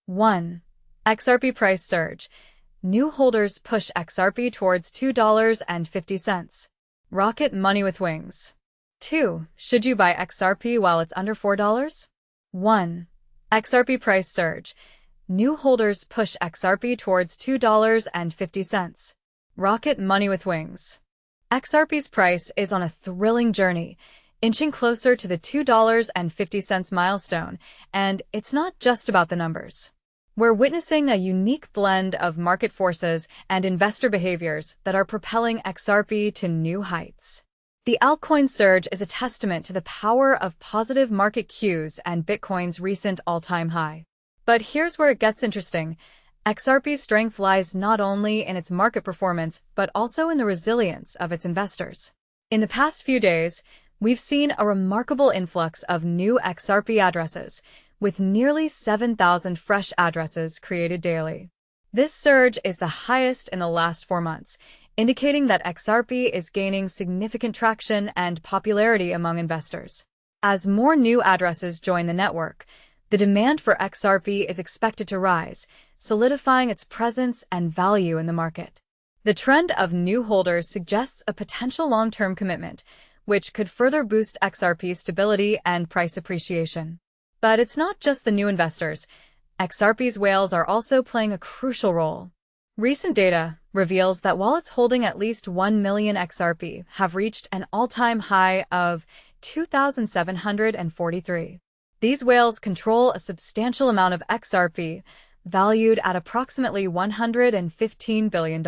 1. XRP price surge. New holders push XRP towards $2.50. Rocket money with wings. 2. Should you buy XRP while it's under $4? 1. XRP price surge. New holders push XRP towards $2.50. Rocket money with wings. XRP's price is on a thrilling journey, inching closer to the $2.50 milestone, and it's not just about the numbers. We're witnessing a unique blend of market forces and investor behaviors that are propelling XRP to new heights. The altcoin surge is a testament to the power of positive market cues and Bitcoin's recent all-time high. But here's where it gets interesting. XRP's strength lies not only in its market performance, but also in the resilience of its investors. In the past few days, we've seen a remarkable influx of new XRP addresses, with nearly 7,000 fresh addresses created daily. This surge is the highest in the last 4 months, indicating that XRP is gaining significant traction and popularity among investors. As more new addresses join the network, the demand for XRP is expected to rise, solidifying its presence and value in the market. The trend of new holders suggests a potential long-term commitment, which could further boost XRP's stability and price appreciation. But it's not just the new investors. XRP's whales are also playing a crucial role. Recent data reveals that wallets holding at least 1 million XRP have reached an all-time high of 2,743. These whales control a substantial amount of XRP, valued at approximately $115 billion.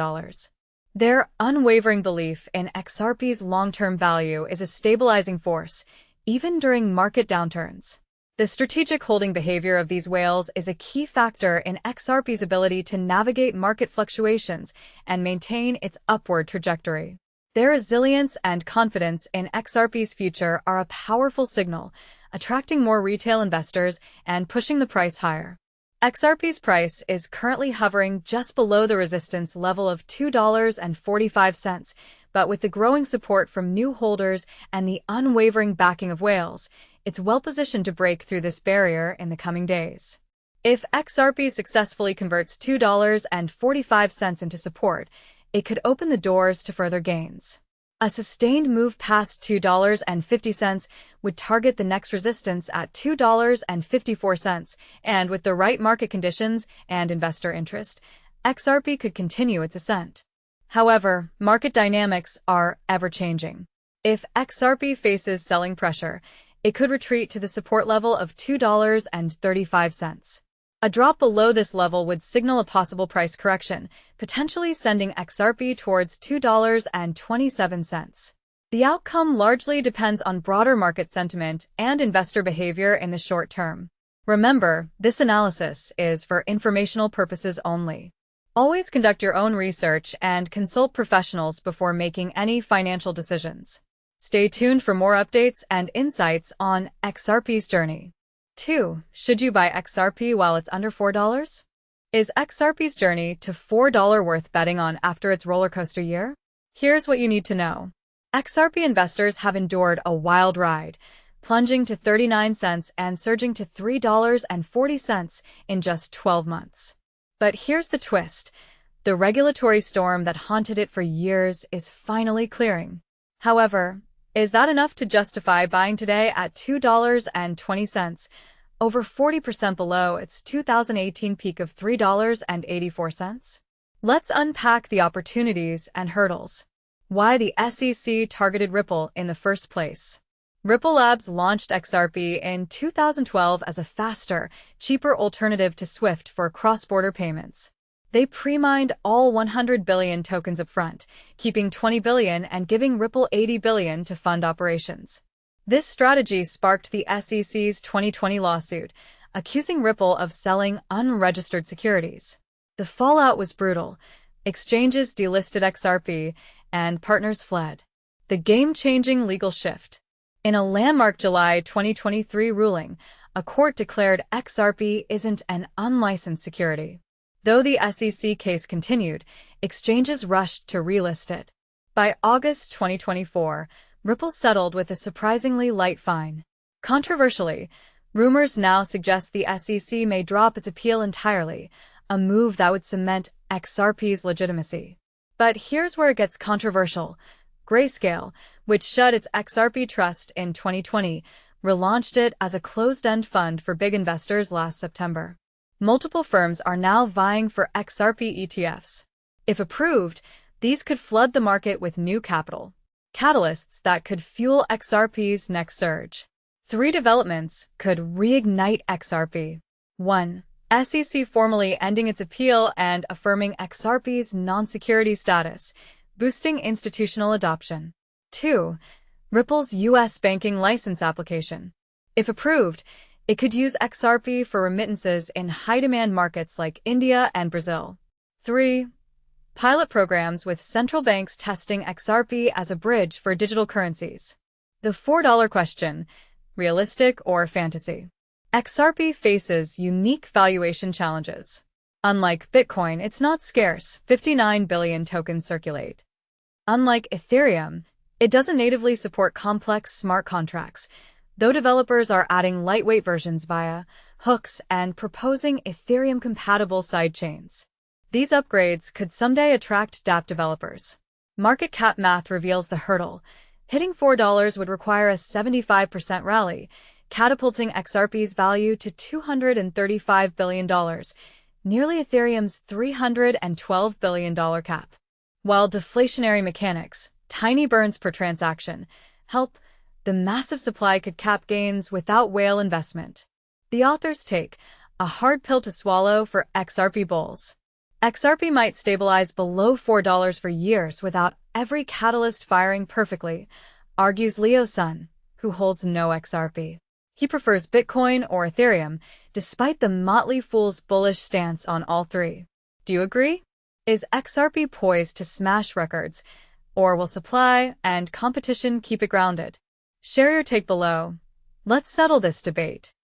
Their unwavering belief in XRP's long-term value is a stabilizing force, even during market downturns. The strategic holding behavior of these whales is a key factor in XRP's ability to navigate market fluctuations and maintain its upward trajectory. Their resilience and confidence in XRP's future are a powerful signal, attracting more retail investors and pushing the price higher. XRP's price is currently hovering just below the resistance level of $2.45, but with the growing support from new holders and the unwavering backing of whales, it's well-positioned to break through this barrier in the coming days. If XRP successfully converts $2.45 into support, it could open the doors to further gains. A sustained move past $2.50 would target the next resistance at $2.54, and with the right market conditions and investor interest, XRP could continue its ascent. However, market dynamics are ever-changing. If XRP faces selling pressure, it could retreat to the support level of $2.35. A drop below this level would signal a possible price correction, potentially sending XRP towards $2.27. The outcome largely depends on broader market sentiment and investor behavior in the short term. Remember, this analysis is for informational purposes only. Always conduct your own research and consult professionals before making any financial decisions. Stay tuned for more updates and insights on XRP's journey. 2. Should you buy XRP while it's under $4? Is XRP's journey to $4 worth betting on after its rollercoaster year? Here's what you need to know. XRP investors have endured a wild ride, plunging to 39 cents and surging to $3.40 in just 12 months. But here's the twist. The regulatory storm that haunted it for years is finally clearing. However, is that enough to justify buying today at $2.20, over 40% below its 2018 peak of $3.84? Let's unpack the opportunities and hurdles. Why the SEC targeted Ripple in the first place. Ripple Labs launched XRP in 2012 as a faster, cheaper alternative to SWIFT for cross-border payments. They pre-mined all 100 billion tokens up front, keeping 20 billion and giving Ripple 80 billion to fund operations. This strategy sparked the SEC's 2020 lawsuit, accusing Ripple of selling unregistered securities. The fallout was brutal. Exchanges delisted XRP, and partners fled. The game-changing legal shift. In a landmark July 2023 ruling, a court declared XRP isn't an unlicensed security. Though the SEC case continued, exchanges rushed to relist it. By August 2024, Ripple settled with a surprisingly light fine. Controversially, Rumors now suggest the SEC may drop its appeal entirely, a move that would cement XRP's legitimacy. But here's where it gets controversial. Grayscale, which shut its XRP trust in 2020, relaunched it as a closed-end fund for big investors last September. Multiple firms are now vying for XRP ETFs. If approved, these could flood the market with new capital, catalysts that could fuel XRP's next surge. 3 developments could reignite XRP. 1. SEC formally ending its appeal and affirming XRP's non-security status, boosting institutional adoption. 2. Ripple's U.S. banking license application. If approved, it could use XRP for remittances in high-demand markets like India and Brazil. 3. Pilot programs with central banks testing XRP as a bridge for digital currencies. The $4 question: realistic or fantasy? XRP faces unique valuation challenges. Unlike Bitcoin, it's not scarce. 59 billion tokens circulate. Unlike Ethereum, it doesn't natively support complex smart contracts, though developers are adding lightweight versions via hooks and proposing Ethereum-compatible sidechains. These upgrades could someday attract dApp developers. Market cap math reveals the hurdle. Hitting $4 would require a 75% rally, catapulting XRP's value to $235 billion, nearly Ethereum's $312 billion cap. While deflationary mechanics, tiny burns per transaction, help, the massive supply could cap gains without whale investment. The authors take a hard pill to swallow for XRP bulls. XRP might stabilize below $4 for years without every catalyst firing perfectly, argues Leo Sun, who holds no XRP. He prefers Bitcoin or Ethereum, despite the Motley Fool's bullish stance on all 3. Do you agree? Is XRP poised to smash records, or will supply and competition keep it grounded? Share your take below. Let's settle this debate.